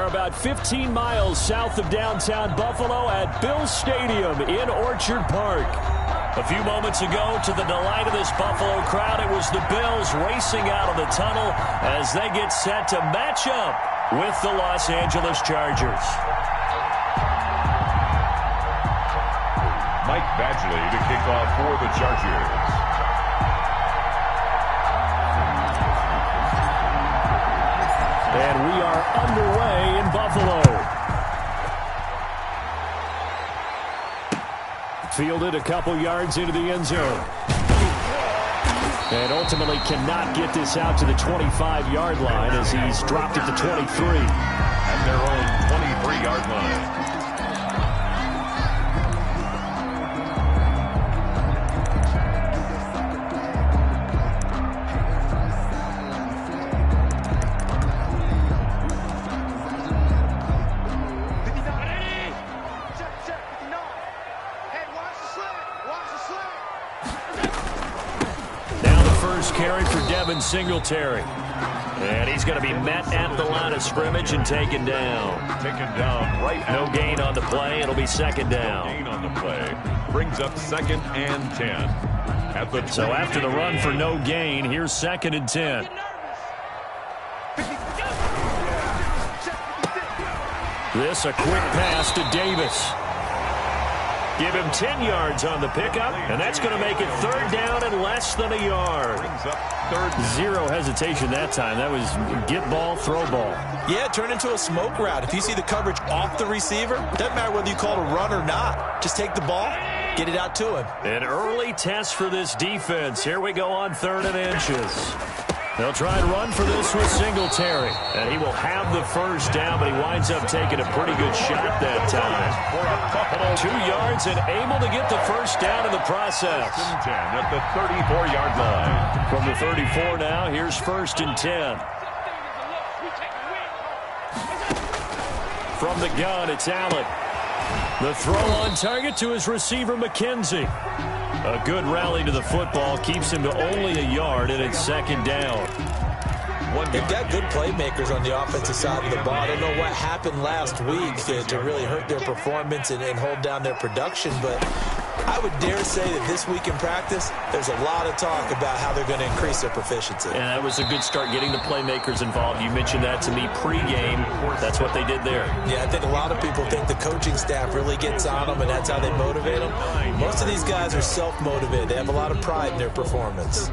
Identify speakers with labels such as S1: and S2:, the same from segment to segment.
S1: are about 15 miles south of downtown Buffalo at Bills Stadium in Orchard Park. A few moments ago, to the delight of this Buffalo crowd, it was the Bills racing out of the tunnel as they get set to match up with the Los Angeles Chargers.
S2: Mike Badgley to kick off for the Chargers.
S1: And we are underway in Buffalo. Fielded a couple yards into the end zone. And ultimately cannot get this out to the 25-yard line as he's dropped it to 23.
S2: At their own 23-yard line.
S1: Carry for Devin Singletary. And he's going to be met at the line of scrimmage and taken down.
S2: Taken down right.
S1: No gain on the play. It'll be second down.
S2: No gain on the play. Brings up 2nd and 10.
S1: So after the run for no gain, here's 2nd and 10. This a quick pass to Davis. Give him 10 yards on the pickup, and that's going to make it 3rd down and less than a yard. Zero hesitation that time. That was get ball, throw ball.
S3: Yeah, it turned into a smoke route. If you see the coverage off the receiver, doesn't matter whether you call it a run or not. Just take the ball, get it out to him.
S1: An early test for this defense. Here we go on 3rd and inches. They'll try and run for this with Singletary. And he will have the first down, but he winds up taking a pretty good shot that time. 2 yards and able to get the first down in the process.
S2: 10 at the 34-yard line.
S1: From the 34 now, here's 1st and 10. From the gun, it's Allen. The throw on target to his receiver, McKenzie. A good rally to the football keeps him to only a yard, and it's 2nd down.
S3: They've got good playmakers on the offensive side of the ball. I don't know what happened last week to really hurt their performance and hold down their production, but I would dare say that this week in practice, there's a lot of talk about how they're going to increase their proficiency.
S1: And that was a good start getting the playmakers involved. You mentioned that to me pregame. That's what they did there.
S3: Yeah, I think a lot of people think the coaching staff really gets on them, and that's how they motivate them. Most of these guys are self-motivated. They have a lot of pride in their performance.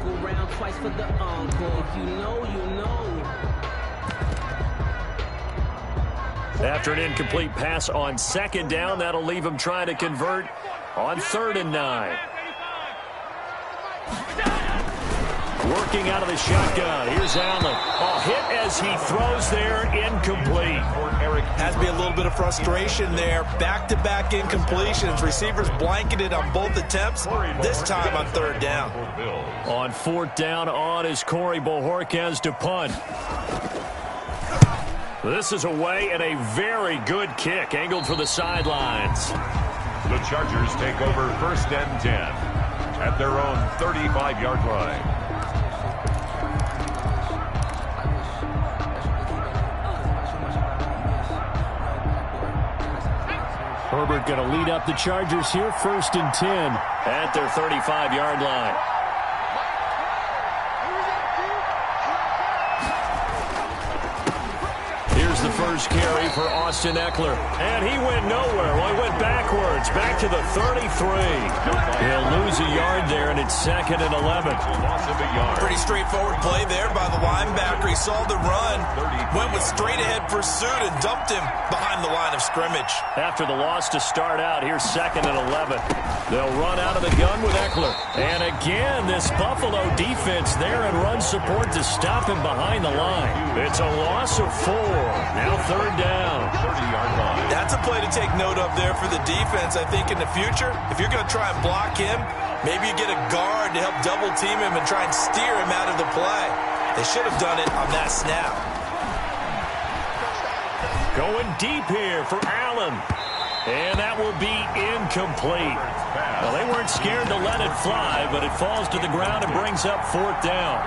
S1: After an incomplete pass on 2nd down, that'll leave him trying to convert on 3rd and 9. Working out of the shotgun. Here's Allen. A hit as he throws there, incomplete.
S3: Has to be a little bit of frustration there. Back-to-back incompletions. Receivers blanketed on both attempts. This time on 3rd down.
S1: On 4th down on is Corey Bojorquez to punt. This is away and a very good kick angled for the sidelines.
S2: The Chargers take over 1st and 10 at their own 35-yard line.
S1: Herbert going to lead up the Chargers here, 1st and 10 at their 35-yard line. Here's the first carry for Austin Eckler. And he went nowhere. Well, he went backwards, back to the 33. He'll lose a yard there, and it's 2nd and 11.
S3: Pretty straightforward play there by the linebacker. He saw the run, went with straight-ahead pursuit, and dumped him behind the line of scrimmage.
S1: After the loss to start out, here's 2nd and 11. They'll run out of the gun with Eckler. And again, this Buffalo defense there in run support to stop him behind the line. It's a loss of 4. Now 3rd down.
S2: 30-yard line.
S3: That's a play to take note of there for the defense. I think in the future, if you're going to try and block him, maybe you get a guard to help double team him and try and steer him out of the play. They should have done it on that snap.
S1: Going deep here for Allen. And that will be incomplete. Well, they weren't scared to let it fly, but it falls to the ground and brings up 4th down.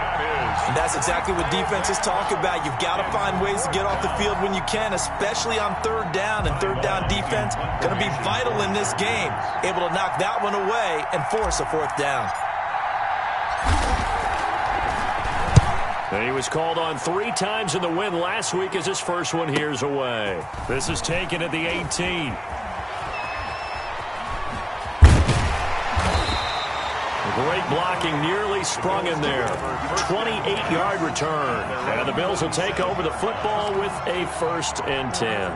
S3: And that's exactly what defenses talk about. You've got to find ways to get off the field when you can, especially on 3rd down. And 3rd down defense going to be vital in this game. Able to knock that one away and force a 4th down.
S1: He was called on 3 times in the win last week as his first one here's away. This is taken at the 18. Great blocking, nearly sprung in there. 28-yard return. And the Bills will take over the football with a 1st and 10.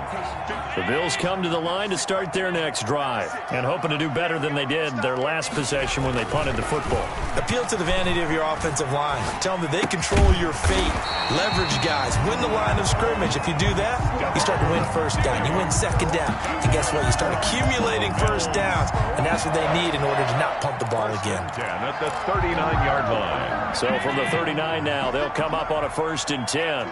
S1: The Bills come to the line to start their next drive and hoping to do better than they did their last possession when they punted the football.
S3: Appeal to the vanity of your offensive line. Tell them that they control your fate. Leverage guys. Win the line of scrimmage. If you do that, you start to win 1st down. You win 2nd down. And guess what? You start accumulating 1st downs. And that's what they need in order to not punt the ball again.
S2: At the 39-yard line.
S1: So from the 39 now, they'll come up on a 1st and 10.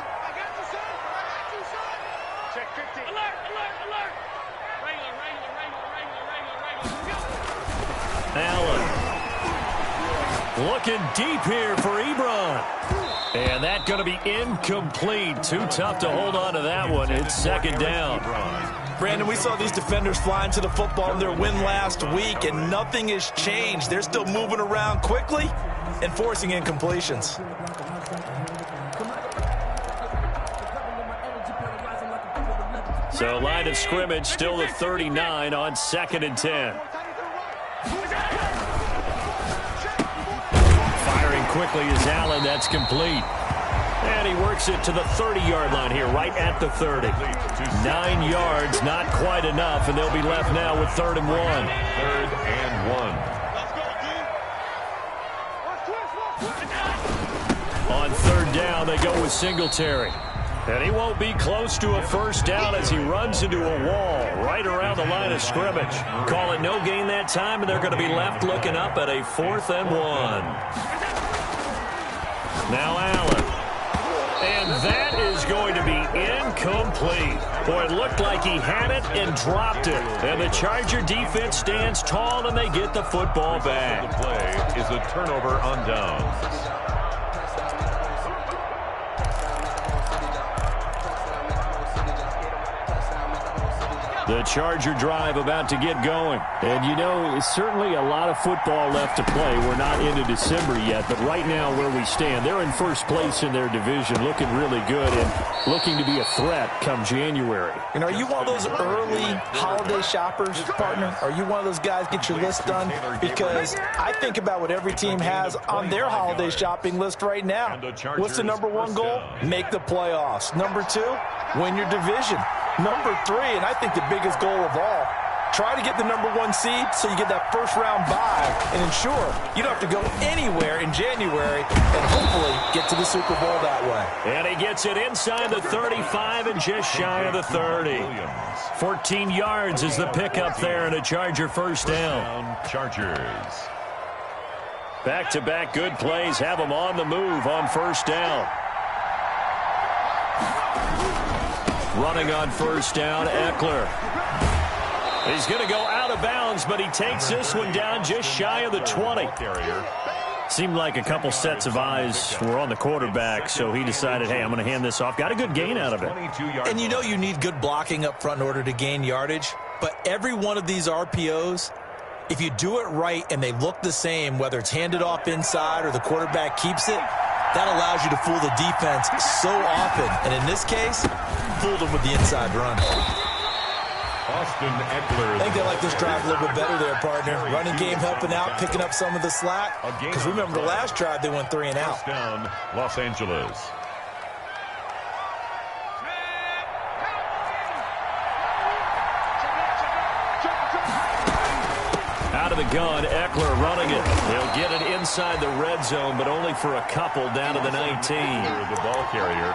S1: Allen. Looking deep here for Ebron. And that's going to be incomplete. Too tough to hold on to that one. It's 2nd down.
S3: Brandon, we saw these defenders flying to the football in their win last week, and nothing has changed. They're still moving around quickly and forcing incompletions.
S1: So line of scrimmage still the 39 on 2nd and 10. Firing quickly is Allen. That's complete. And he works it to the 30-yard line here, right at the 30. 9 yards, not quite enough, and they'll be left now with 3rd and 1.
S2: 3rd and 1.
S1: On 3rd down, they go with Singletary. And he won't be close to a 1st down as he runs into a wall right around the line of scrimmage. Call it no gain that time, and they're going to be left looking up at a 4th and 1. Now Allen. And that is going to be incomplete. Boy, it looked like he had it and dropped it. And the Charger defense stands tall, and they get the football back.
S2: The play is a turnover on downs.
S1: The Charger drive about to get going. And, you know, it's certainly a lot of football left to play. We're not into December yet, but right now where we stand, they're in 1st place in their division, looking really good and looking to be a threat come January.
S3: And are you one of those early holiday shoppers, partner? Are you one of those guys get your list done? Because I think about what every team has on their holiday shopping list right now. What's the number 1 goal? Make the playoffs. Number 2, win your division. Number 3, and I think the biggest goal of all, try to get the number 1 seed so you get that 1st round bye and ensure you don't have to go anywhere in January and hopefully get to the Super Bowl that way.
S1: And he gets it inside the 35 and just shy of the 30. 14 yards is the pickup there and a Charger 1st down.
S2: Chargers.
S1: Back-to-back good plays have them on the move on 1st down. Running on 1st down, Eckler. He's going to go out of bounds, but he takes this one down just shy of the 20. Seemed like a couple sets of eyes were on the quarterback, so he decided, hey, I'm going to hand this off. Got a good gain out of it.
S3: And you know you need good blocking up front in order to gain yardage, but every one of these RPOs, if you do it right and they look the same, whether it's handed off inside or the quarterback keeps it, that allows you to fool the defense so often. And in this case, fooled them with the inside run.
S2: Austin Eckler.
S3: I think they like this drive a little bit better there, partner. Running game helping out, picking up some of the slack. Because remember the last drive, they went 3 and out.
S2: First down, Los Angeles.
S1: Out of the gun, Eckler running it. They'll get it inside the red zone, but only for a couple down to the 19.
S2: The ball carrier.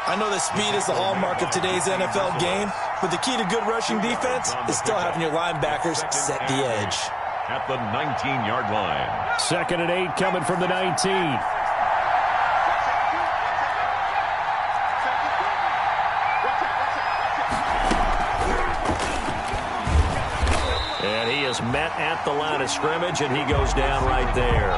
S3: I know that speed is the hallmark of today's NFL game, but the key to good rushing defense is still having your linebackers set the edge.
S2: At the 19-yard line.
S1: 2nd and 8 coming from the 19. was met at the line of scrimmage, and he goes down right there.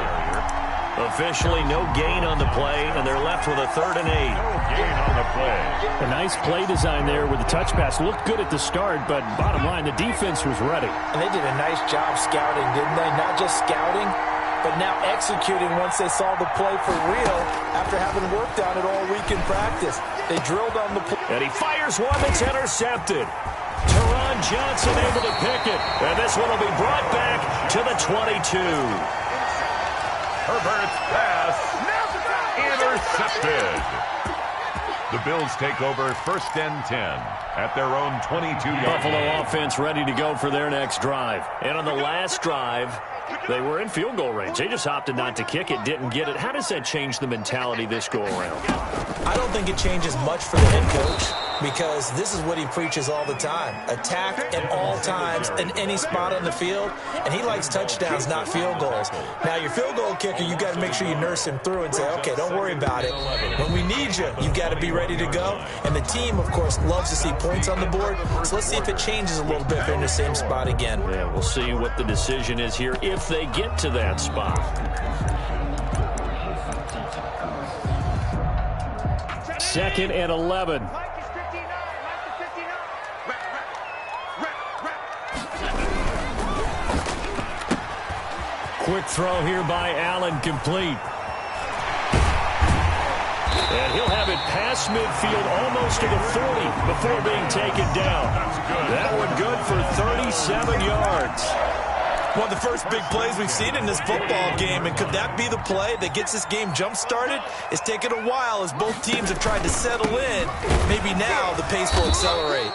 S1: Officially, no gain on the play, and they're left with a 3rd and 8.
S2: No gain on the play.
S4: A nice play design there with the touch pass. Looked good at the start, but bottom line, the defense was ready.
S3: And they did a nice job scouting, didn't they? Not just scouting, but now executing once they saw the play for real after having worked on it all week in practice. They drilled on the play.
S1: And he fires one that's intercepted. Teron Johnson able to pick it. And this one will be brought back to the 22.
S2: Herbert's pass intercepted. The Bills take over 1st and 10 at their own 22-yard
S1: Buffalo
S2: line.
S1: offense ready to go for their next drive. And on the last drive, they were in field goal range. They just opted not to kick it, didn't get it. How does that change the mentality this go-around?
S3: I don't think it changes much for the head coach because this is what he preaches all the time. Attack at all times in any spot on the field, and he likes touchdowns, not field goals. Now, your field goal kicker, you got to make sure you nurse him through and say, okay, don't worry about it. When we need you, you got to be ready to go. And the team, of course, loves to see points on the board, so let's see if it changes a little bit if they're in the same spot again.
S1: Yeah, we'll see what the decision is here if they get to that spot. Second and 11. Quick throw here by Allen, complete. And he'll have it past midfield almost to the 40 before being taken down. That one good for 37 yards.
S3: One of the first big plays we've seen in this football game, and could that be the play that gets this game jump-started? It's taken a while as both teams have tried to settle in. Maybe now the pace will accelerate.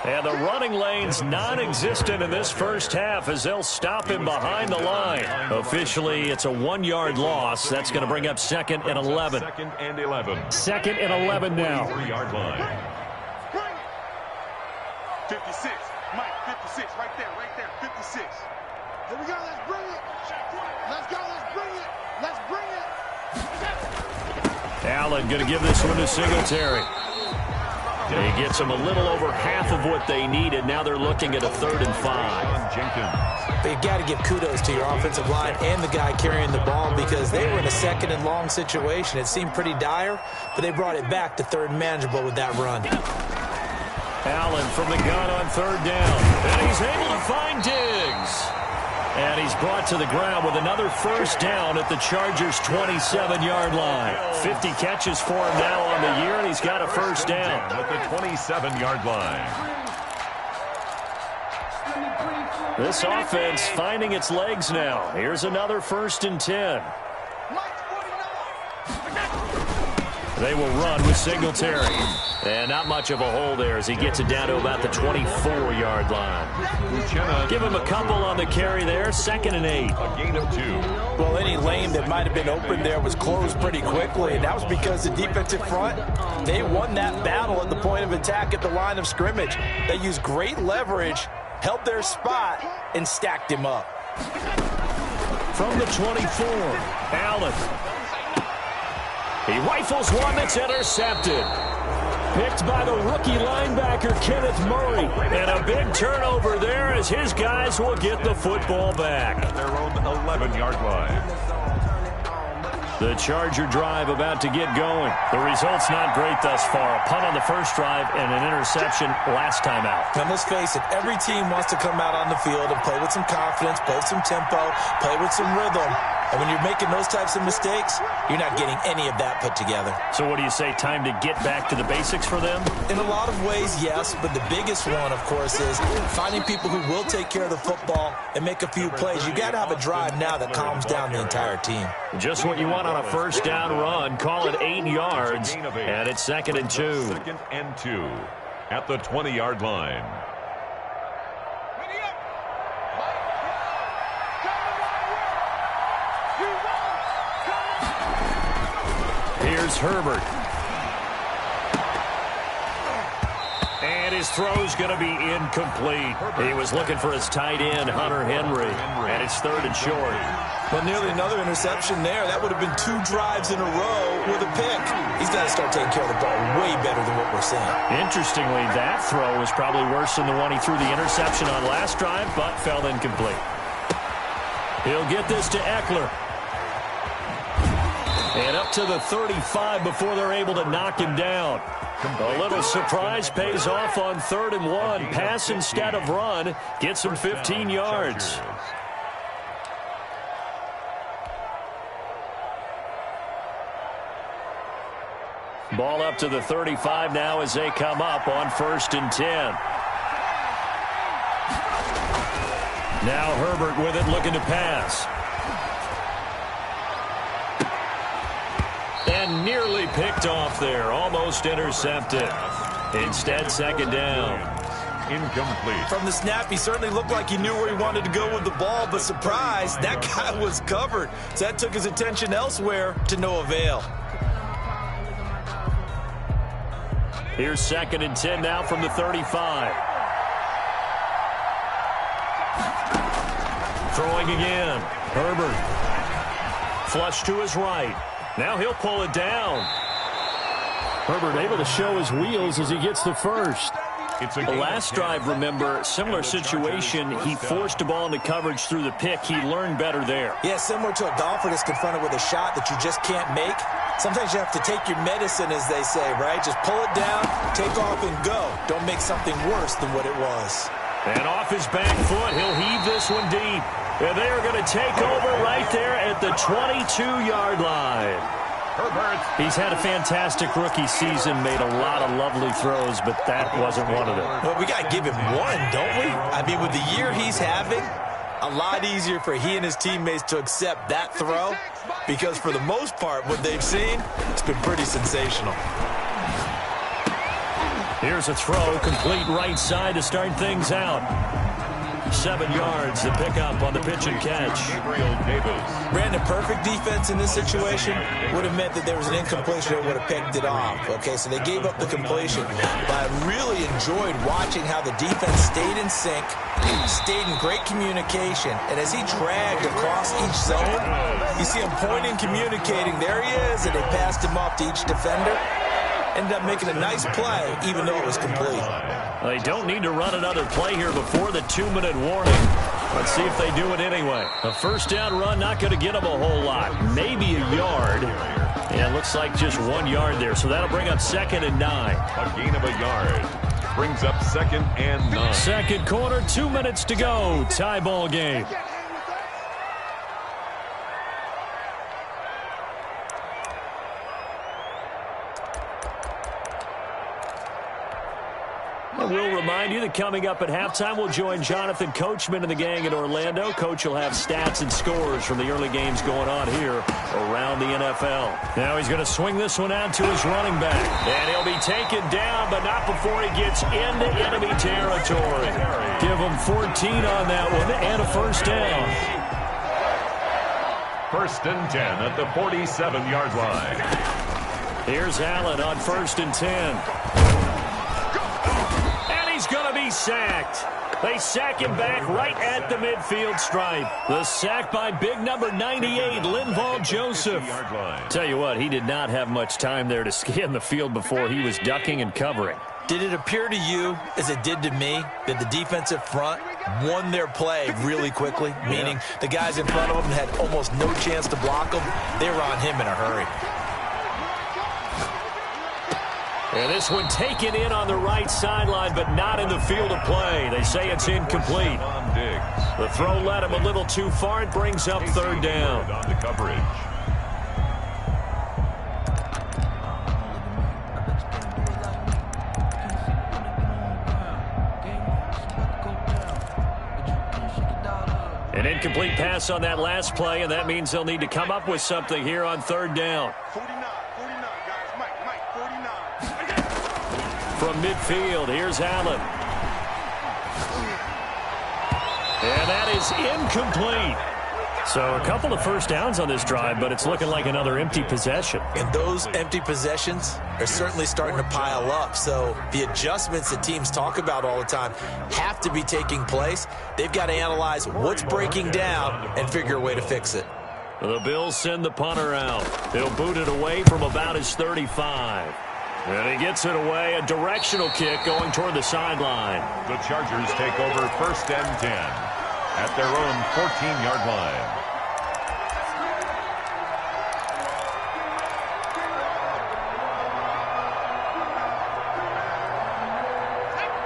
S1: And the running lane's non-existent in this first half as they'll stop him behind the line. Officially, it's a 1-yard loss. That's going to bring up 2nd and 11.
S2: 2nd and 11.
S1: 2nd and 11 now.
S2: 3-yard line.
S5: 56. Mike, 56. Right there, 56. Here we go. Let's bring it. Let's go. Let's bring it. Let's bring it.
S1: Allen going to give this one to Singletary. He gets them a little over half of what they needed. Now they're looking at a 3rd and 5.
S2: Jenkins.
S3: But you got to give kudos to your offensive line and the guy carrying the ball because they were in a 2nd and long situation. It seemed pretty dire, but they brought it back to 3rd and manageable with that run.
S1: Allen from the gun on 3rd down. And he's able to find Diggs. And he's brought to the ground with another first down at the Chargers' 27-yard line. 50 catches for him now on the year, and he's got a first down.
S2: At the 27-yard line.
S1: This offense finding its legs now. Here's another 1st and 10. They will run with Singletary. And not much of a hole there as he gets it down to about the 24-yard line. Give him a couple on the carry there. 2nd and 8.
S2: A gain of 2.
S3: Well, any lane that might have been open there was closed pretty quickly, and that was because the defensive front, they won that battle at the point of attack at the line of scrimmage. They used great leverage, held their spot, and stacked him up.
S1: From the 24, Allen. He rifles one that's intercepted. Picked by the rookie linebacker, Kenneth Murray. And a big turnover there as his guys will get the football back.
S2: At their own 11-yard line.
S1: The Charger drive about to get going. The result's not great thus far. A punt on the first drive and an interception last time out.
S3: And let's face it, every team wants to come out on the field and play with some confidence, play with some tempo, play with some rhythm. And when you're making those types of mistakes, you're not getting any of that put together.
S1: So what do you say, time to get back to the basics for them?
S3: In a lot of ways, yes, but the biggest one, of course, is finding people who will take care of the football and make a few plays. You got to have a drive now that calms down the entire team.
S1: Just what you want on a first down run. Call it 8 yards, and it's 2nd and 2.
S2: 2nd and 2 at the 20-yard line. Here's
S1: Here's Herbert. And his throw's going to be incomplete. He was looking for his tight end, Hunter Henry, and it's 3rd and short.
S3: Well, nearly another interception there. That would have been 2 drives in a row with a pick. He's got to start taking care of the ball way better than what we're seeing.
S1: Interestingly, that throw was probably worse than the one he threw the interception on last drive, but fell incomplete. He'll get this to Eckler. And up to the 35 before they're able to knock him down. A little surprise pays off on 3rd and 1. Pass instead of run. Gets him 15 yards. Ball up to the 35 now as they come up on 1st and 10. Now Herbert with it, looking to pass. And nearly picked off there. Almost intercepted. Instead, 2nd down.
S2: Incomplete.
S3: From the snap, he certainly looked like he knew where he wanted to go with the ball, but surprise, that guy was covered. So that took his attention elsewhere to no avail.
S1: Here's 2nd and 10 now from the 35. Throwing again. Herbert. Flush to his right. Now he'll pull it down.
S4: Herbert able to show his wheels as he gets the first.
S1: The last drive, remember, similar situation. He forced a ball into coverage through the pick. He learned better there.
S3: Yeah, similar to a golfer that's confronted with a shot that you just can't make. Sometimes you have to take your medicine, as they say, right? Just pull it down, take off, and go. Don't make something worse than what it was.
S1: And off his back foot, he'll heave this one deep. And they are going to take over right there at the 22-yard line.
S2: Herbert.
S1: He's had a fantastic rookie season, made a lot of lovely throws, but that wasn't one of them.
S3: Well, we got to give him one, don't we? I mean, with the year he's having, a lot easier for he and his teammates to accept that throw, because for the most part, what they've seen, it's been pretty sensational.
S1: Here's a throw, complete right side to start things out. 7 yards, the pickup on the pitch and catch.
S3: Brandon, perfect defense in this situation would have meant that there was an incompletion that would have picked it off. Okay, so they gave up the completion. But I really enjoyed watching how the defense stayed in sync, stayed in great communication, and as he dragged across each zone, you see him pointing, communicating. There he is, and they passed him off to each defender. Ended up making a nice play, even though it was complete.
S1: They don't need to run another play here before the 2-minute warning. Let's see if they do it anyway. A 1st down run, not going to get them a whole lot. Maybe a yard. And it looks like just 1 yard there. So that'll bring up 2nd and 9.
S2: A gain of a yard. Brings up 2nd and 9.
S1: Second quarter, 2 minutes to go. Tie ball game. We'll remind you that coming up at halftime, we'll join Jonathan Coachman and the gang in Orlando. Coach will have stats and scores from the early games going on here around the NFL. Now he's going to swing this one out to his running back. And he'll be taken down, but not before he gets into enemy territory. Give him 14 on that one and a 1st down.
S2: 1st and 10 at the 47-yard line.
S1: Here's Allen on 1st and 10. He's going to be sacked. They sack him back right at the midfield stripe. The sack by big number 98, Linval Joseph. Tell you what, he did not have much time there to scan the field before he was ducking and covering.
S3: Did it appear to you, as it did to me, that the defensive front won their play really quickly? Meaning the guys in front of them had almost no chance to block them. They were on him in a hurry.
S1: And this one taken in on the right sideline, but not in the field of play. They say it's incomplete. The throw led him a little too far. It brings up 3rd down.
S2: On the coverage.
S1: An incomplete pass on that last play, and that means they'll need to come up with something here on 3rd down.
S5: 49, guys. Mike, 49.
S1: From midfield, here's Allen. And that is incomplete.
S4: So a couple of first downs on this drive, but it's looking like another empty possession.
S3: And those empty possessions are certainly starting to pile up. So the adjustments that teams talk about all the time have to be taking place. They've got to analyze what's breaking down and figure a way to fix it.
S1: The Bills send the punter out. He'll boot it away from about his 35. And he gets it away, a directional kick going toward the sideline.
S2: The Chargers take over 1st and 10 at their own 14-yard line.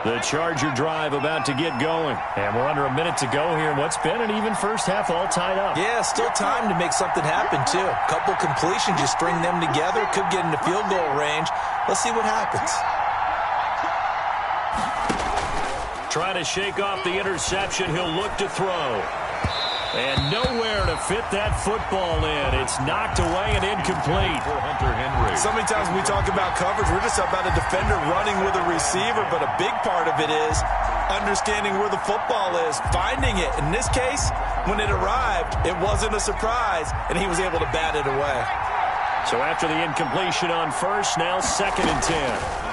S1: The Charger drive about to get going. And we're under a minute to go here in what's been an even first half, all tied up.
S3: Yeah, still time to make something happen, too. A couple completions, just string them together. Could get into field goal range. Let's see what happens.
S1: Trying to shake off the interception. He'll look to throw. And nowhere to fit that football in. It's knocked away and incomplete.
S2: For Hunter Henry.
S3: So many times when we talk about coverage, we're just about a defender running with a receiver, but a big part of it is understanding where the football is, finding it. In this case, when it arrived, it wasn't a surprise, and he was able to bat it away.
S1: So after the incompletion on first, now 2nd and 10.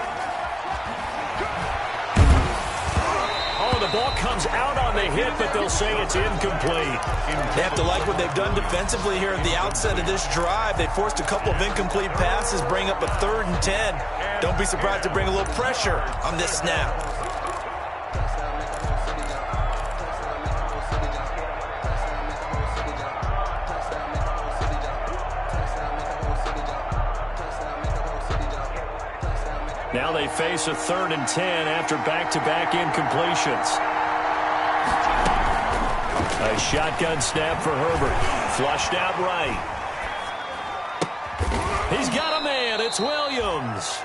S1: The ball comes out on the hit, but they'll say it's incomplete.
S3: They have to like what they've done defensively here at the outset of this drive. They forced a couple of incomplete passes, bring up a 3rd and 10. Don't be surprised to bring a little pressure on this snap.
S1: Now they face a 3rd and 10 after back-to-back incompletions. A shotgun snap for Herbert. Flushed out right. He's got a man. It's Williams.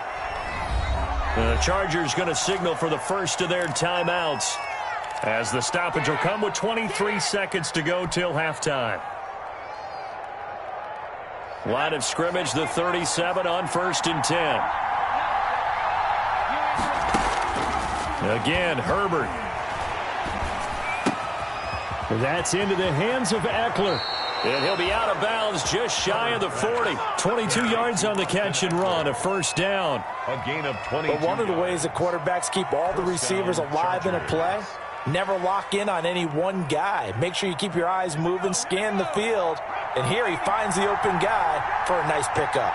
S1: The Chargers going to signal for the first of their timeouts, as the stoppage will come with 23 seconds to go till halftime. Line of scrimmage, the 37 on 1st and 10. Again, Herbert. That's into the hands of Eckler. And he'll be out of bounds just shy of the 40. 22 yards on the catch and run, a 1st down.
S2: A gain of 22.
S3: But one of the ways that quarterbacks keep all the receivers alive in a play, never lock in on any one guy. Make sure you keep your eyes moving, scan the field. And here he finds the open guy for a nice pickup.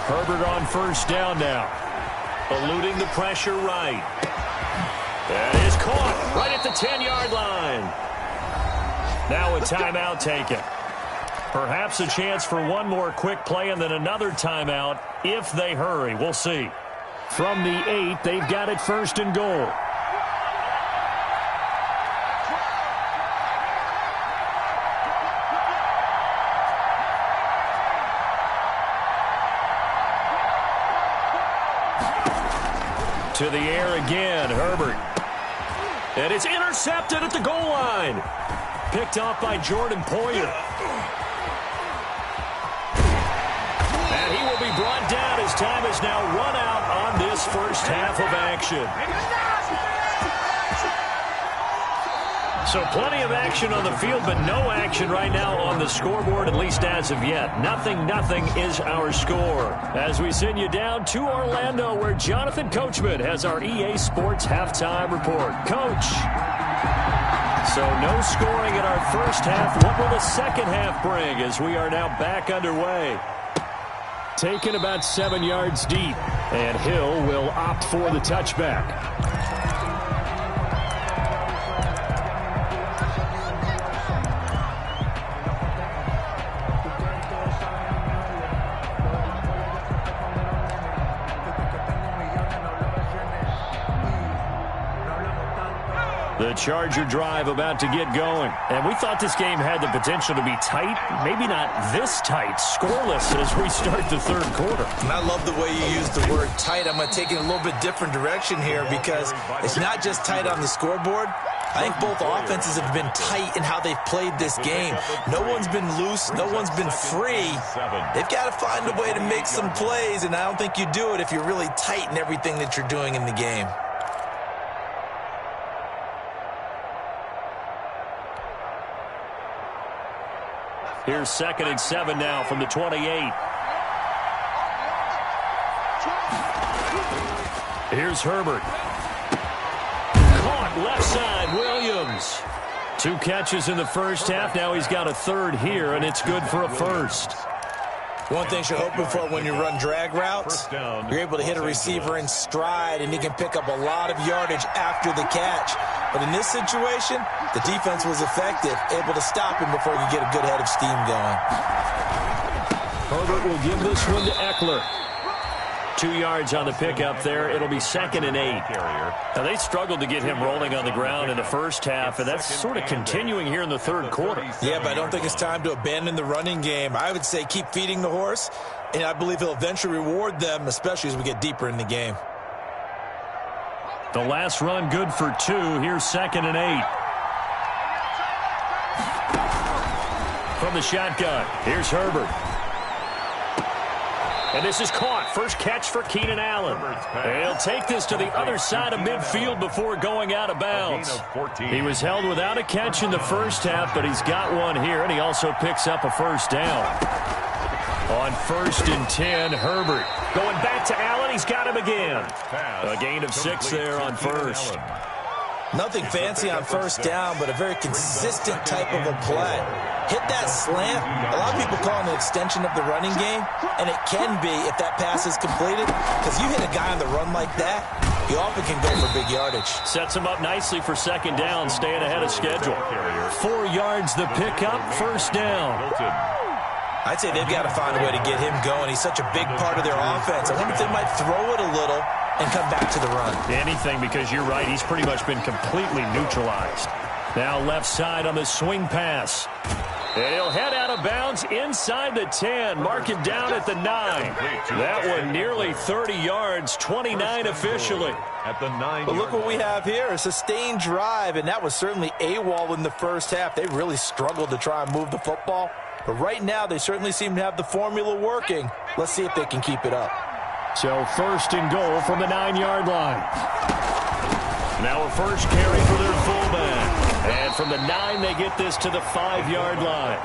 S1: Herbert on 1st down now. Eluding the pressure right. That is caught right at the 10-yard line. Now a timeout taken. Perhaps a chance for one more quick play and then another timeout if they hurry. We'll see. From the 8, they've got it 1st and goal. To the air again, Herbert. And it's intercepted at the goal line. Picked off by Jordan Poyer. And he will be brought down as time is now run out on this first half of action. So plenty of action on the field, but no action right now on the scoreboard, at least as of yet. Nothing is our score. As we send you down to Orlando, where Jonathan Coachman has our EA Sports halftime report. Coach. So no scoring in our first half. What will the second half bring as we are now back underway? Taken about 7 yards deep, and Hill will opt for the touchback. The Charger drive about to get going. And we thought this game had the potential to be tight. Maybe not this tight. Scoreless as we start the 3rd quarter.
S3: And I love the way you use the word tight. I'm going to take it a little bit different direction here because it's not just tight on the scoreboard. I think both offenses have been tight in how they've played this game. No one's been loose. No one's been free. They've got to find a way to make some plays, and I don't think you do it if you're really tight in everything that you're doing in the game.
S1: Here's 2nd and 7 now from the 28. Here's Herbert. Caught left side, Williams. 2 catches in the first half. Now he's got a third here, and it's good for a first.
S3: One thing you're hoping for when you run drag routes, you're able to hit a receiver in stride, and he can pick up a lot of yardage after the catch. But in this situation, the defense was effective, able to stop him before he could get a good head of steam going.
S1: Herbert will give this one to Eckler. 2 yards on the pickup there. It'll be 2nd and 8. Now, they struggled to get him rolling on the ground in the first half, and that's sort of continuing here in the third quarter.
S3: Yeah, but I don't think it's time to abandon the running game. I would say keep feeding the horse, and I believe he'll eventually reward them, especially as we get deeper in the game.
S1: The last run good for 2. Here's 2nd and 8. From the shotgun, here's Herbert. And this is caught. First catch for Keenan Allen. He'll take this to the other side of midfield before going out of bounds. He was held without a catch in the first half, but he's got one here, and he also picks up a first down. On 1st and 10, Herbert. Going back to Allen, he's got him again. A gain of 6 there on first.
S3: Nothing fancy on first down, but a very consistent type of a play. Hit that slant. A lot of people call it an extension of the running game, and it can be if that pass is completed, because you hit a guy on the run like that, he often can go for big yardage.
S1: Sets him up nicely for 2nd down, staying ahead of schedule. 4 yards the pickup, first down.
S3: I'd say they've got to find a way to get him going. He's such a big part of their offense. I wonder if they might throw it a little and come back to the run.
S1: Anything, because you're right, he's pretty much been completely neutralized. Now left side on the swing pass. And he'll head out of bounds inside the 10. Mark him down at the 9. That one nearly 30 yards, 29 officially.
S2: At the 9.
S3: But look what we have here, a sustained drive, and that was certainly AWOL in the first half. They really struggled to try and move the football. But right now, they certainly seem to have the formula working. Let's see if they can keep it up.
S1: So 1st and goal from the 9-yard line. Now a first carry for their fullback. And from the 9, they get this to the 5-yard line.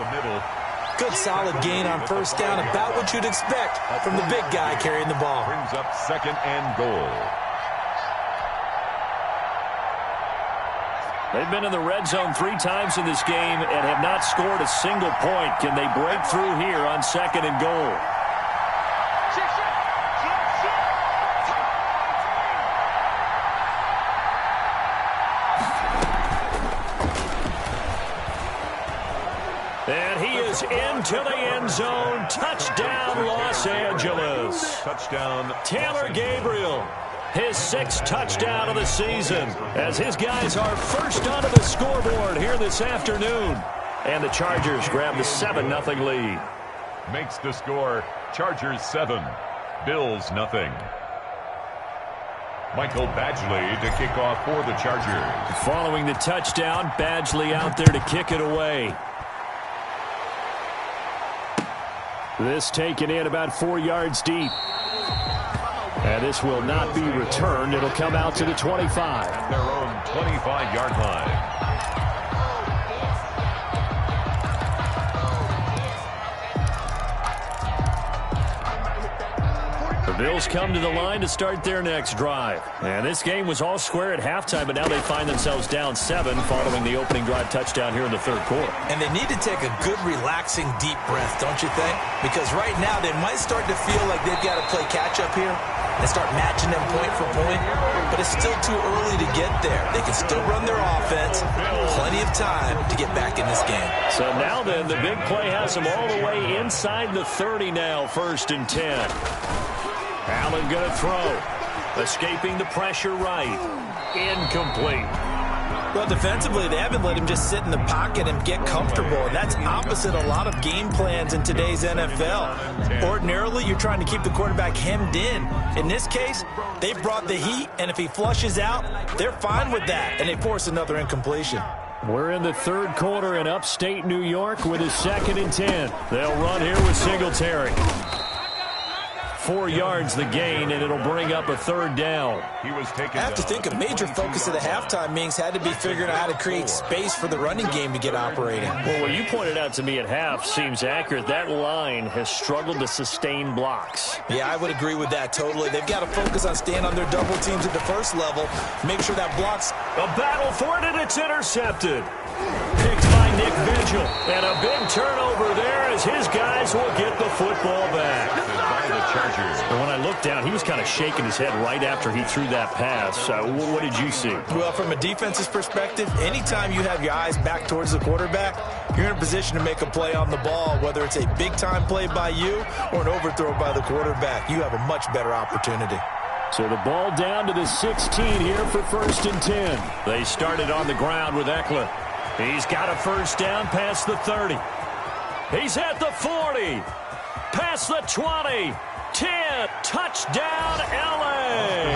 S3: Good solid gain on first down, about what you'd expect from the big guy carrying the ball.
S2: Brings up 2nd and goal.
S1: They've been in the red zone 3 times in this game and have not scored a single point. Can they break through here on 2nd and goal? And he is into the end zone. Touchdown, Los Angeles.
S2: Touchdown,
S1: Taylor Gabriel. His 6th touchdown of the season as his guys are first onto the scoreboard here this afternoon. And the Chargers grab the 7-0 lead.
S2: Makes the score Chargers 7, Bills 0. Michael Badgley to kick off for the Chargers.
S1: Following the touchdown, Badgley out there to kick it away. This taken in about 4 yards deep. And this will not be returned. It'll come out to the 25.
S2: At their own 25-yard line.
S1: The Bills come to the line to start their next drive. And this game was all square at halftime, but now they find themselves down 7 following the opening drive touchdown here in the third quarter.
S3: And they need to take a good, relaxing, deep breath, don't you think? Because right now they might start to feel like they've got to play catch-up here and start matching them point for point. But it's still too early to get there. They can still run their offense. Plenty of time to get back in this game.
S1: So now then, the big play has them all the way inside the 30 now, 1st and 10. Allen going to throw. Escaping the pressure right. Incomplete.
S3: Well, defensively, they haven't let him just sit in the pocket and get comfortable, and that's opposite a lot of game plans in today's NFL. Ordinarily, you're trying to keep the quarterback hemmed in. In this case, they brought the heat, and if he flushes out, they're fine with that, and they force another incompletion.
S4: We're in the third quarter in upstate New York with a 2nd and 10. They'll run here with Singletary. 4 yards the gain, and it'll bring up a 3rd down.
S3: I have to think a major focus of the halftime meetings had to be figuring out how to create space for the running game to get operating.
S4: Well, what you pointed out to me at half seems accurate. That line has struggled to sustain blocks.
S3: Yeah, I would agree with that totally. They've got to focus on staying on their double teams at the first level, make sure that blocks.
S1: A battle for it, and it's intercepted. Picked by Nick Vigil. And a big turnover there as his guys will get the football back. And when I looked down, he was kind of shaking his head right after he threw that pass. What did you see?
S3: Well, from a defense's perspective, anytime you have your eyes back towards the quarterback, you're in a position to make a play on the ball, whether it's a big-time play by you or an overthrow by the quarterback. You have a much better opportunity.
S4: So the ball down to the 16 here for 1st and 10.
S1: They started on the ground with Eckler. He's got a 1st down past the 30. He's at the 40. Past the 20. 10. Touchdown, L.A.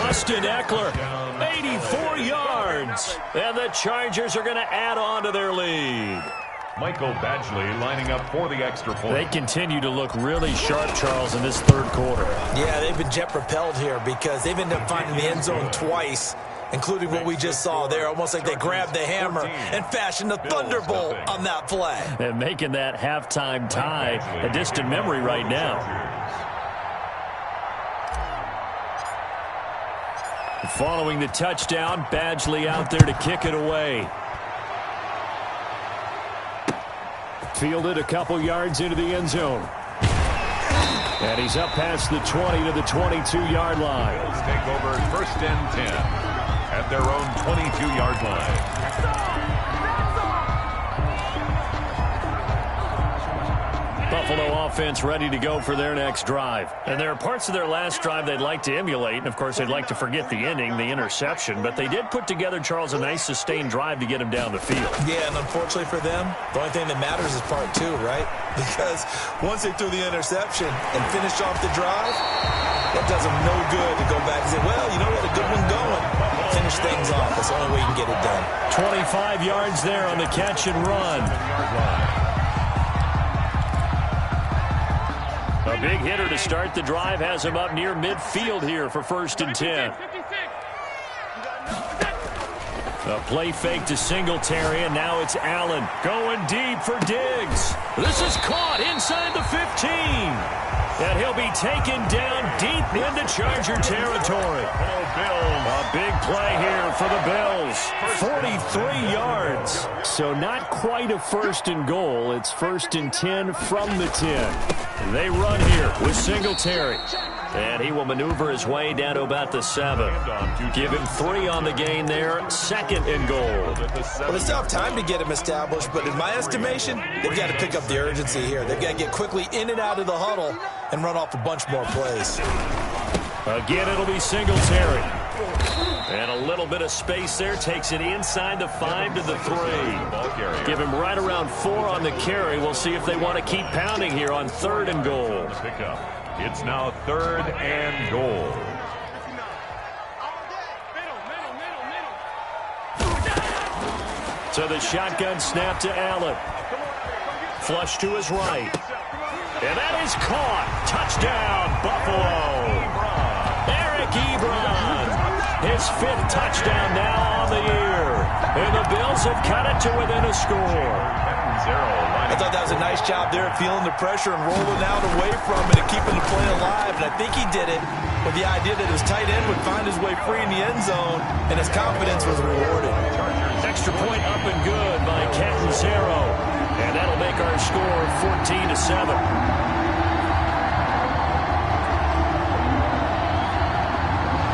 S1: Austin Eckler, 84 yards. And the Chargers are going to add on to their lead.
S2: Michael Badgley lining up for the extra point.
S4: They continue to look really sharp, Charles, in this 3rd quarter.
S3: Yeah, they've been jet-propelled here because they've ended up finding the end zone twice, including what we just saw there. Almost like they grabbed the hammer and fashioned a thunderbolt on that play.
S4: And making that halftime tie a distant memory right now. Following the touchdown, Badgley out there to kick it away. Fielded a couple yards into the end zone. And he's up past the 20 to the 22-yard line.
S2: Bills take over 1st and 10 at their own 22-yard line.
S1: Buffalo offense ready to go for their next drive. And there are parts of their last drive they'd like to emulate. And, of course, they'd like to forget the ending, the interception. But they did put together, Charles, a nice sustained drive to get him down the field.
S3: Yeah, and unfortunately for them, the only thing that matters is part 2, right? Because once they threw the interception and finished off the drive, that does them no good to go back and say, well, you know what, a good one going. Finish things off. That's the only way you can get it done.
S1: 25 yards there on the catch and run. A big hitter to start the drive has him up near midfield here for 1st and 10. A play fake to Singletary, and now it's Allen going deep for Diggs. This is caught inside the 15. And he'll be taken down deep into Charger territory. A big play here for the Bills. 43 yards.
S4: So not quite a 1st and goal. It's 1st and 10 from the 10.
S1: They run here with Singletary. And he will maneuver his way down to about the 7. Give him 3 on the gain there. 2nd and goal.
S3: Well, they still have time to get him established, but in my estimation, they've got to pick up the urgency here. They've got to get quickly in and out of the huddle and run off a bunch more plays.
S1: Again, it'll be Singletary. And a little bit of space there. Takes it inside the 5 to the 3. Give him right around 4 on the carry. We'll see if they want to keep pounding here on 3rd and goal.
S2: It's now 3rd and goal.
S1: So the shotgun snap to Allen. Flush to his right. And that is caught. Touchdown, Buffalo. Eric Ebron. His 5th touchdown now on the year. And the Bills have cut it to within a score.
S3: I thought that was a nice job there of feeling the pressure and rolling out away from it and keeping the play alive. And I think he did it with the idea that his tight end would find his way free in the end zone, and his confidence was rewarded.
S1: Extra point up and good by Catanzaro. And that'll make our score 14-7.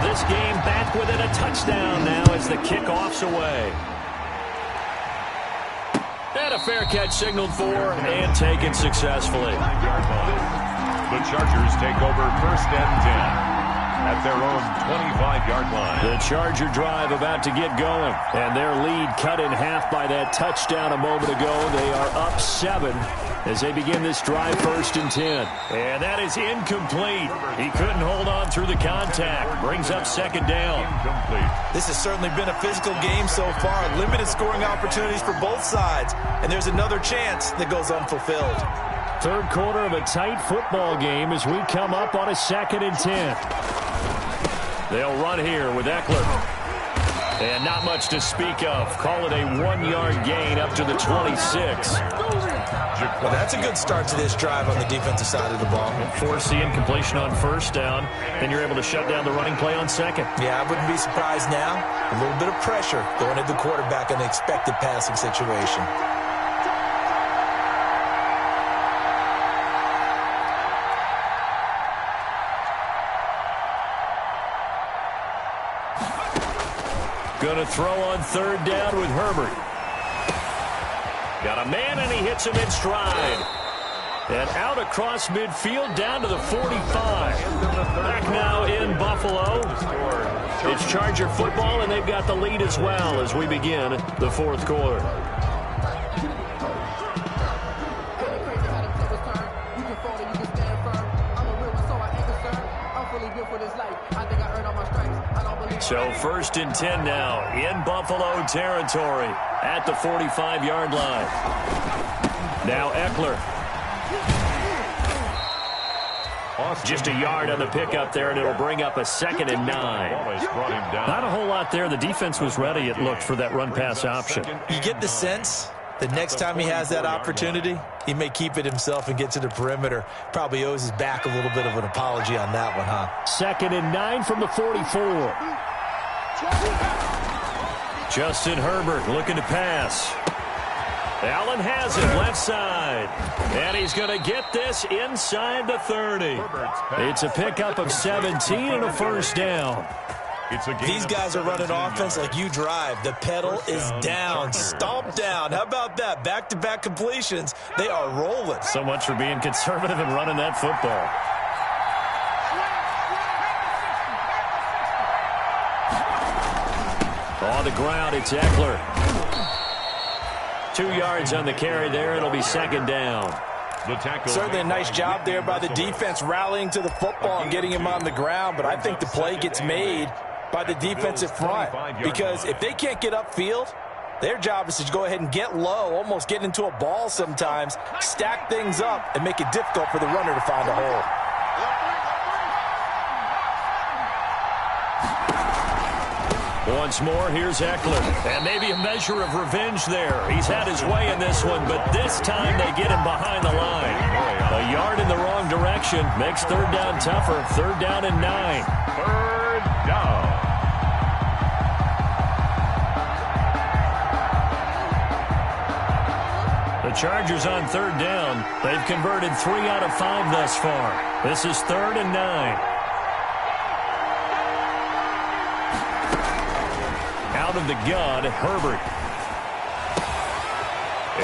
S1: This game back within a touchdown now as the kickoff's away. And a fair catch signaled for and taken successfully.
S2: The Chargers take over 1st and 10 at their own 25-yard line.
S4: The Charger drive about to get going, and their lead cut in half by that touchdown a moment ago. They are up 7 as they begin this drive, 1st and 10. And that is incomplete. He couldn't hold on through the contact. Brings up 2nd down.
S2: Incomplete.
S3: This has certainly been a physical game so far. Limited scoring opportunities for both sides. And there's another chance that goes unfulfilled.
S4: 3rd quarter of a tight football game as we come up on a 2nd and 10. They'll run here with Eckler. And not much to speak of. Call it a 1-yard gain up to the 26.
S3: Well, that's a good start to this drive on the defensive side of the ball.
S4: Force the incompletion on 1st down, and you're able to shut down the running play on 2nd.
S3: Yeah, I wouldn't be surprised now. A little bit of pressure going at the quarterback in an expected passing situation.
S4: Going to throw on 3rd down with Herbert. Got a man, and he hits him in stride. And out across midfield down to the 45. Back now in Buffalo. It's Charger football, and they've got the lead as well as we begin the 4th quarter. So 1st and 10 now in Buffalo territory at the 45-yard line. Now Eckler. Just a yard on the pickup there, and it'll bring up a 2nd and 9. Not a whole lot there. The defense was ready, it looked, for that run-pass option.
S3: You get the sense that next time he has that opportunity, he may keep it himself and get to the perimeter. Probably owes his back a little bit of an apology on that one, huh?
S4: 2nd and 9 from the 44. Justin Herbert looking to pass. Allen has it left side. And he's going to get this inside the 30. It's a pickup of 17 and a 1st down.
S3: These guys are running offense like you drive. The pedal is down, stomp down. How about that? Back-to-back completions. They are rolling.
S4: So much for being conservative and running that football. On the ground, it's Eckler. 2 yards on the carry there. It'll be 2nd down.
S3: Certainly a nice job there by the defense rallying to the football and getting him on the ground, but I think the play gets made by the defensive front, because if they can't get upfield, their job is to go ahead and get low, almost get into a ball sometimes, stack things up, and make it difficult for the runner to find a hole.
S4: Once more, here's Eckler. And maybe a measure of revenge there. He's had his way in this one, but this time they get him behind the line. A yard in the wrong direction makes 3rd down tougher. 3rd down and 9.
S2: 3rd down.
S4: The Chargers on 3rd down. They've converted 3 out of 5 thus far. This is 3rd and 9. Out of the gun, Herbert.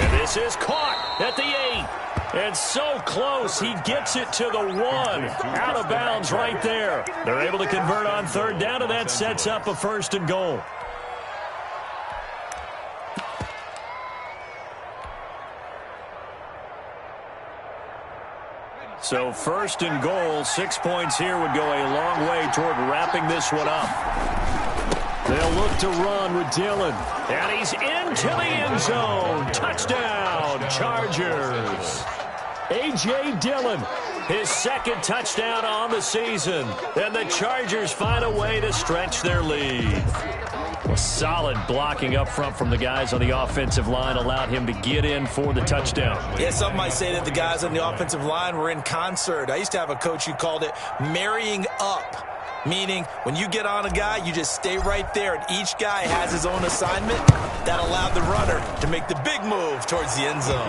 S4: And this is caught at the 8. And so close, he gets it to the 1. Out of bounds right there. They're able to convert on 3rd down, and that sets up a 1st and goal. So 1st and goal, 6 points here would go a long way toward wrapping this one up. They'll look to run with Dillon. And he's into the end zone. Touchdown, Chargers. A.J. Dillon, his 2nd touchdown on the season. And the Chargers find a way to stretch their lead. Well, solid blocking up front from the guys on the offensive line allowed him to get in for the touchdown.
S3: Yeah, some might say that the guys on the offensive line were in concert. I used to have a coach who called it marrying up. Meaning, when you get on a guy, you just stay right there, and each guy has his own assignment. That allowed the runner to make the big move towards the end zone.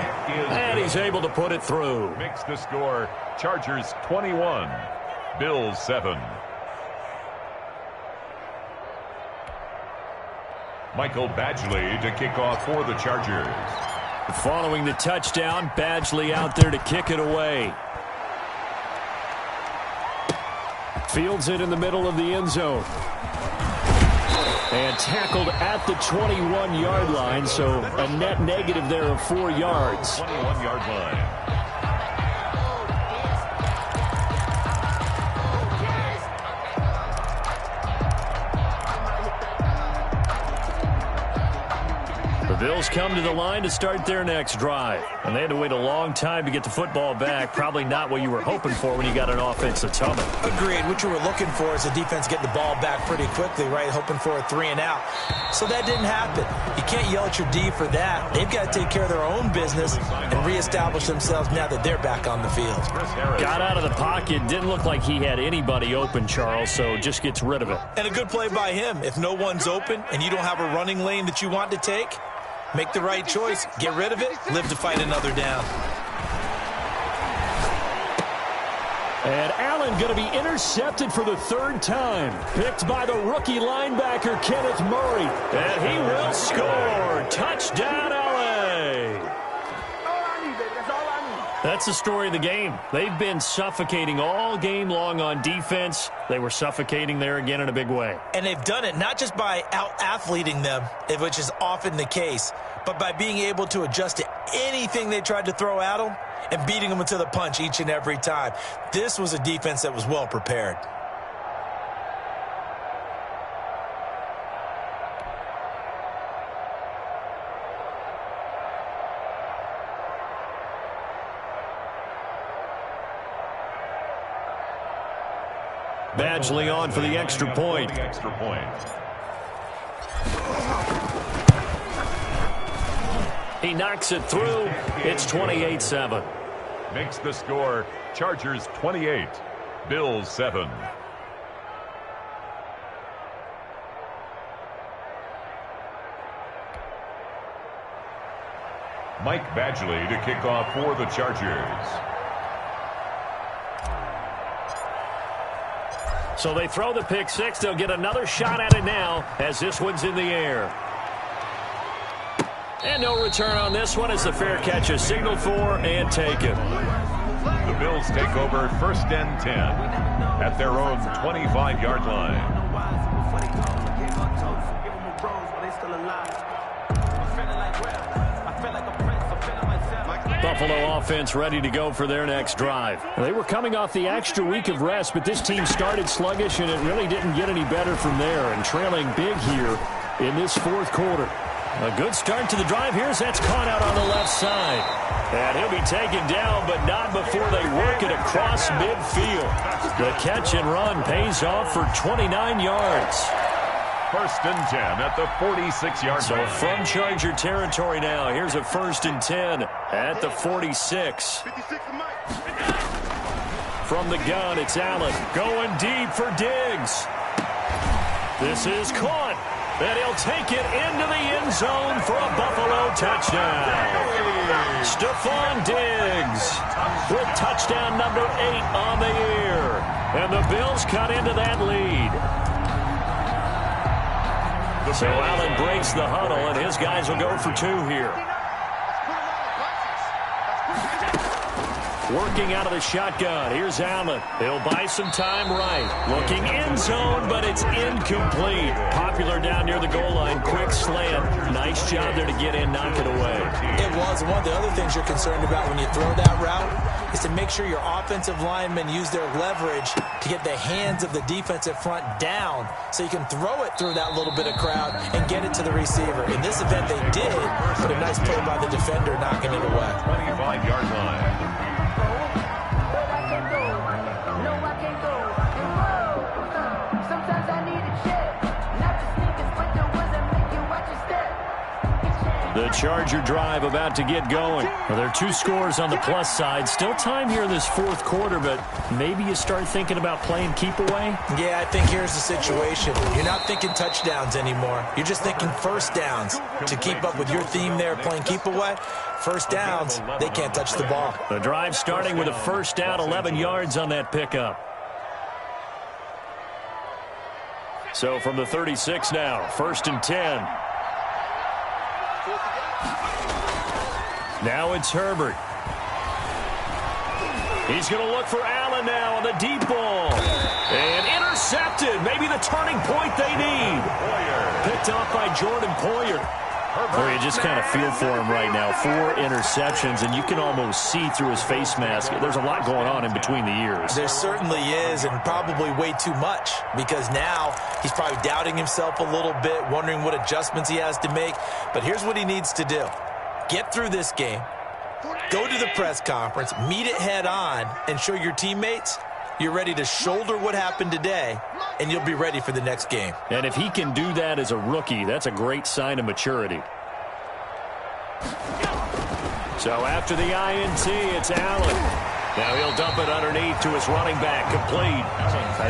S4: And he's able to put it through.
S2: Makes the score Chargers 21, Bills 7. Michael Badgley to kick off for the Chargers.
S4: Following the touchdown, Badgley out there to kick it away.
S1: Fields it in the middle of the end zone. And tackled at the 21-yard line, so a net negative there of 4 yards.
S2: 21-yard line.
S1: The Bills come to the line to start their next drive. And they had to wait a long time to get the football back. Probably not what you were hoping for when you got an offense that's humming.
S3: Agreed. What you were looking for is the defense getting the ball back pretty quickly, right? Hoping for a 3 and out. So that didn't happen. You can't yell at your D for that. They've got to take care of their own business and reestablish themselves now that they're back on the field.
S1: Got out of the pocket. Didn't look like he had anybody open, Charles, so just gets rid of it.
S3: And a good play by him. If no one's open and you don't have a running lane that you want to take, make the right choice. Get rid of it. Live to fight another down.
S1: And Allen going to be intercepted for the 3rd time. Picked by the rookie linebacker, Kenneth Murray. And he will score. Touchdown, LA. That's the story of the game. They've been suffocating all game long on defense. They were suffocating there again in a big way.
S3: And they've done it not just by out-athleting them, which is often the case, but by being able to adjust to anything they tried to throw at them and beating them to the punch each and every time. This was a defense that was well prepared.
S1: Badgley on for the extra point. He knocks it through. It's 28-7.
S2: Makes the score Chargers 28, Bills 7. Mike Badgley to kick off for the Chargers.
S1: So they throw the pick six. They'll get another shot at it now as this one's in the air. And no return on this one as the fair catch is signaled for and taken.
S2: The Bills take over 1st and 10 at their own 25-yard line.
S1: Buffalo offense ready to go for their next drive. They were coming off the extra week of rest, but this team started sluggish, and it really didn't get any better from there, and trailing big here in this 4th quarter. A good start to the drive. Here's that's caught out on the left side. And he'll be taken down, but not before they work it across midfield. The catch and run pays off for 29 yards.
S2: 1st and 10 at the 46-yard line.
S1: So from Charger territory now, here's a 1st and 10 at the 46. From the gun, it's Allen going deep for Diggs. This is caught. And he'll take it into the end zone for a Buffalo touchdown. Stephon Diggs with touchdown number 8 on the year. And the Bills cut into that lead. So Allen breaks the huddle, and his guys will go for 2 here. Working out of the shotgun. Here's Allen. He'll buy some time right. Looking end zone, but it's incomplete. Popular down near the goal line. Quick slant. Nice job there to get in, knock it away.
S3: It was. One of the other things you're concerned about when you throw that route is to make sure your offensive linemen use their leverage to get the hands of the defensive front down so you can throw it through that little bit of crowd and get it to the receiver. In this event, they did, but a nice play by the defender knocking it away.
S2: 25-yard line.
S1: The Charger drive about to get going. Well, there are 2 scores on the plus side. Still time here in this 4th quarter, but maybe you start thinking about playing keep away?
S3: Yeah, I think here's the situation. You're not thinking touchdowns anymore. You're just thinking 1st downs. To keep up with your theme there, playing keep away, 1st downs, they can't touch the ball.
S1: The drive starting with a 1st down, 11 yards on that pickup. So from the 36 now, 1st and 10. Now it's Herbert. He's going to look for Allen now on the deep ball. And intercepted. Maybe the turning point they need. Picked off by Jordan Poyer. Or you just kind of feel for him right now. 4 interceptions, and you can almost see through his face mask. There's a lot going on in between the ears.
S3: There certainly is, and probably way too much, because now he's probably doubting himself a little bit, wondering what adjustments he has to make. But here's what he needs to do. Get through this game, go to the press conference, meet it head on, and show your teammates you're ready to shoulder what happened today, and you'll be ready for the next game.
S1: And if he can do that as a rookie, that's a great sign of maturity. So after the INT, it's Allen. Now he'll dump it underneath to his running back, complete.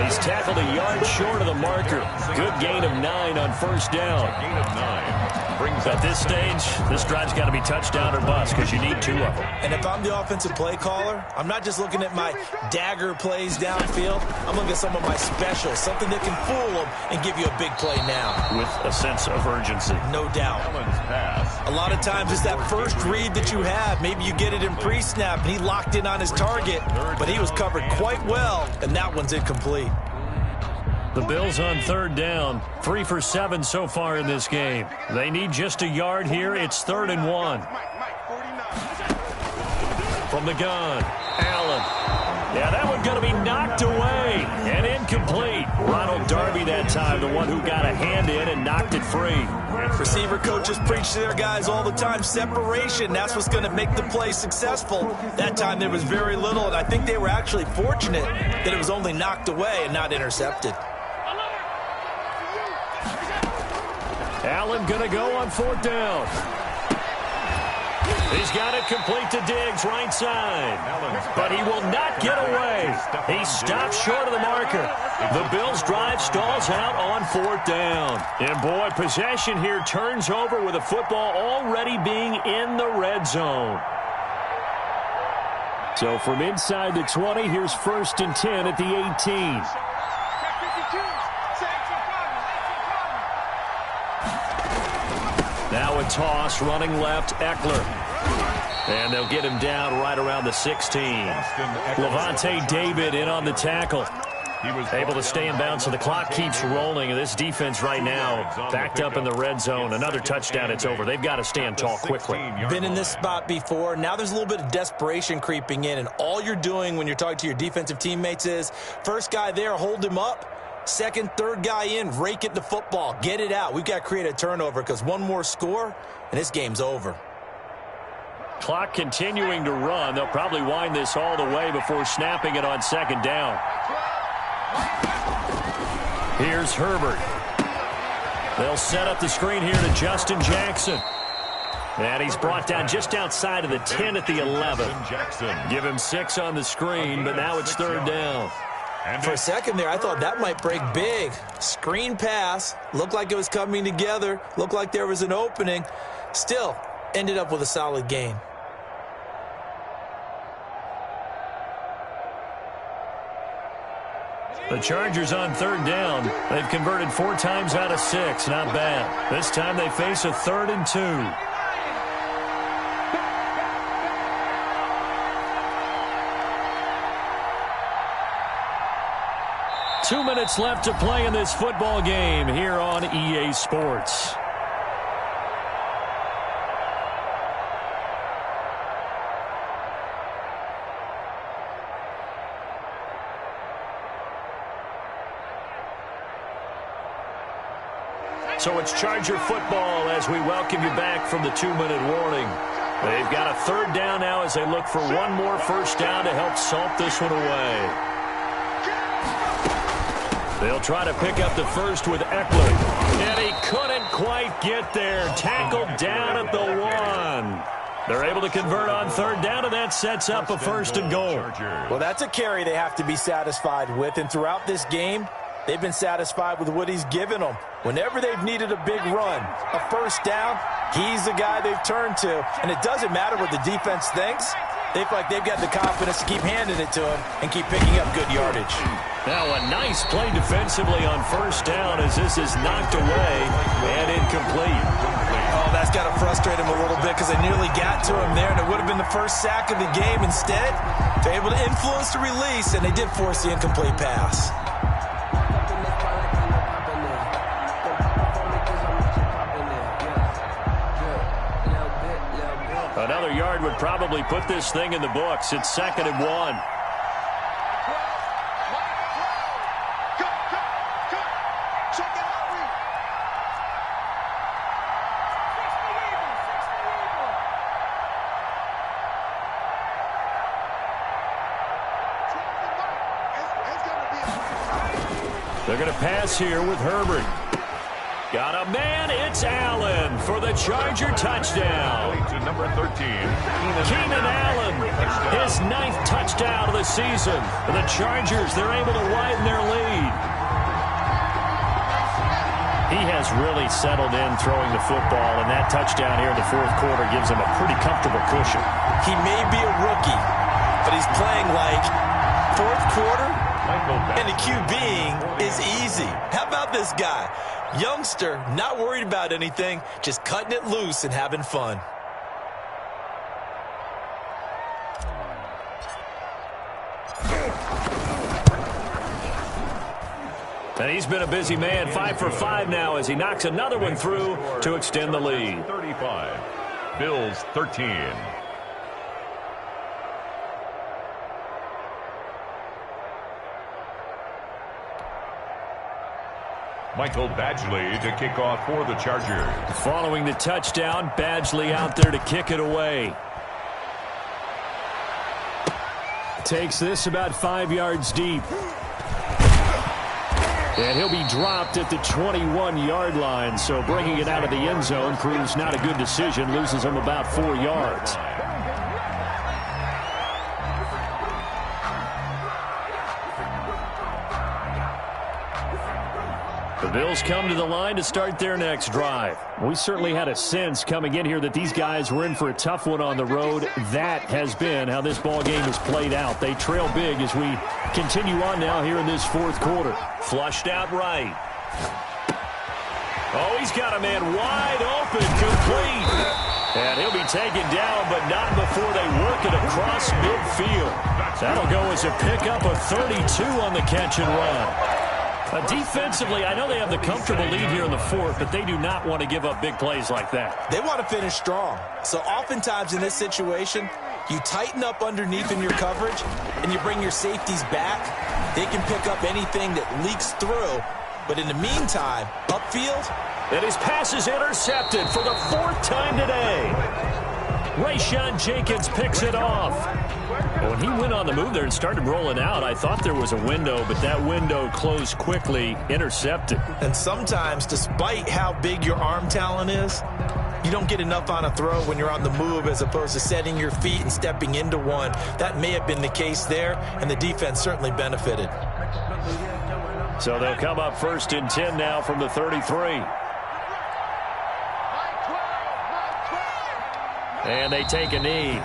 S1: He's tackled a yard short of the marker. Good gain of 9 on first down.
S2: Gain of 9.
S1: At this stage, this drive's got to be touchdown or bust because you need 2 of them.
S3: And if I'm the offensive play caller, I'm not just looking at my dagger plays downfield. I'm looking at some of my specials, something that can fool them and give you a big play now.
S1: With a sense of urgency.
S3: No doubt. A lot of times it's that first read that you have. Maybe you get it in pre-snap and he locked in on his target, but he was covered quite well, and that one's incomplete.
S1: The Bills on third down, 3 for 7 so far in this game. They need just a yard here. It's 3rd and 1. From the gun, Allen. Yeah, that one's going to be knocked away and incomplete. Ronald Darby that time, the one who got a hand in and knocked it free.
S3: Receiver coaches preach to their guys all the time, separation. That's what's going to make the play successful. That time there was very little, and I think they were actually fortunate that it was only knocked away and not intercepted.
S1: Allen going to go on 4th down. He's got it complete to Diggs, right side. But he will not get away. He stops short of the marker. The Bills' drive stalls out on 4th down. And, boy, possession here turns over with the football already being in the red zone. So from inside the 20, here's 1st and 10 at the 18. Now a toss, running left, Eckler. And they'll get him down right around the 16. Levante David in on the tackle. He was able to stay in bounds, so the clock keeps rolling. And this defense right now backed up in the red zone. Another touchdown, it's over. They've got to stand tall quickly.
S3: Been in this spot before. Now there's a little bit of desperation creeping in. And all you're doing when you're talking to your defensive teammates is, first guy there, hold him up. Second, third guy in, rake it the football. Get it out. We've got to create a turnover because one more score, and this game's over.
S1: Clock continuing to run. They'll probably wind this all the way before snapping it on 2nd down. Here's Herbert. They'll set up the screen here to Justin Jackson. And he's brought down just outside of the 10 at the 11. Give him 6 on the screen, but now it's 3rd down.
S3: For a second there, I thought that might break big. Screen pass. Looked like it was coming together. Looked like there was an opening. Still, ended up with a solid gain.
S1: The Chargers on 3rd down. They've converted 4 times out of 6. Not bad. This time they face a 3rd and 2. 2 minutes left to play in this football game here on EA Sports. So it's Charger football as we welcome you back from the 2-minute warning. They've got a 3rd down now as they look for one more first down to help salt this one away. They'll try to pick up the first with Eckler. And he couldn't quite get there. Tackled down at the 1. They're able to convert on 3rd down, and that sets up a 1st and goal.
S3: Well, that's a carry they have to be satisfied with. And throughout this game, they've been satisfied with what he's given them. Whenever they've needed a big run, a first down, he's the guy they've turned to. And it doesn't matter what the defense thinks. They feel like they've got the confidence to keep handing it to him and keep picking up good yardage.
S1: Now a nice play defensively on first down as this is knocked away and incomplete.
S3: Oh, that's got to frustrate him a little bit because they nearly got to him there, and it would have been the first sack of the game. Instead, they're able to influence the release, and they did force the incomplete pass.
S1: Another yard would probably put this thing in the books. It's 2nd and 1. They're going to pass here with Herbert. Got a man, it's Allen for the Charger touchdown.
S2: To number 13,
S1: Keenan Allen, his 9th touchdown of the season. For the Chargers, they're able to widen their lead. He has really settled in throwing the football, and that touchdown here in the 4th quarter gives him a pretty comfortable cushion.
S3: He may be a rookie, but he's playing like 4th quarter, and the QBing is easy. How about this guy? Youngster, not worried about anything, just cutting it loose and having fun.
S1: And he's been a busy man, 5 for 5 now as he knocks another one through to extend the lead.
S2: 35, Bills 13. Michael Badgley to kick off for the Chargers.
S1: Following the touchdown, Badgley out there to kick it away. Takes this about 5 yards deep. And he'll be dropped at the 21-yard line. So bringing it out of the end zone proves not a good decision. Loses him about 4 yards. The Bills come to the line to start their next drive. We certainly had a sense coming in here that these guys were in for a tough one on the road. That has been how this ball game has played out. They trail big as we continue on now here in this 4th quarter. Flushed out right. Oh, he's got a man wide open, complete. And he'll be taken down, but not before they work it across midfield. That'll go as a pickup of 32 on the catch and run. Defensively, I know they have the comfortable lead here in the 4th, but they do not want to give up big plays like that.
S3: They want to finish strong. So oftentimes in this situation, you tighten up underneath in your coverage, and you bring your safeties back. They can pick up anything that leaks through. But in the meantime, upfield.
S1: And his pass is intercepted for the 4th time today. Rayshawn Jenkins picks it off. When he went on the move there and started rolling out, I thought there was a window, but that window closed quickly, intercepted.
S3: And sometimes, despite how big your arm talent is, you don't get enough on a throw when you're on the move as opposed to setting your feet and stepping into one. That may have been the case there, and the defense certainly benefited.
S1: So they'll come up 1st and 10 now from the 33. And they take a knee.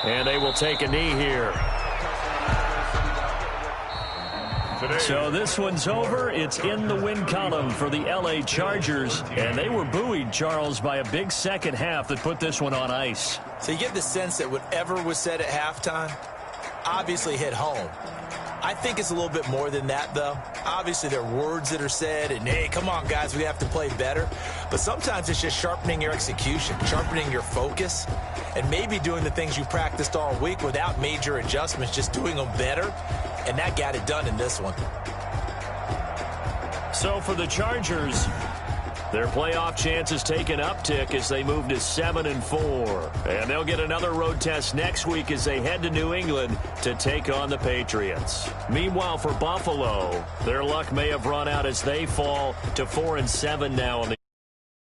S1: And they will take a knee here. So this one's over. It's in the win column for the L.A. Chargers. And they were buoyed, Charles, by a big second half that put this one on ice.
S3: So you get the sense that whatever was said at halftime obviously hit home. I think it's a little bit more than that, though. Obviously, there are words that are said, and, hey, come on, guys, we have to play better. But sometimes it's just sharpening your execution, sharpening your focus, and maybe doing the things you practiced all week without major adjustments, just doing them better. And that got it done in this one.
S1: So for the Chargers, Their playoff chances take an uptick as they move to 7-4. And they'll get another road test next week as they head to New England to take on the Patriots. Meanwhile, for Buffalo, their luck may have run out as they fall to 4-7 now on the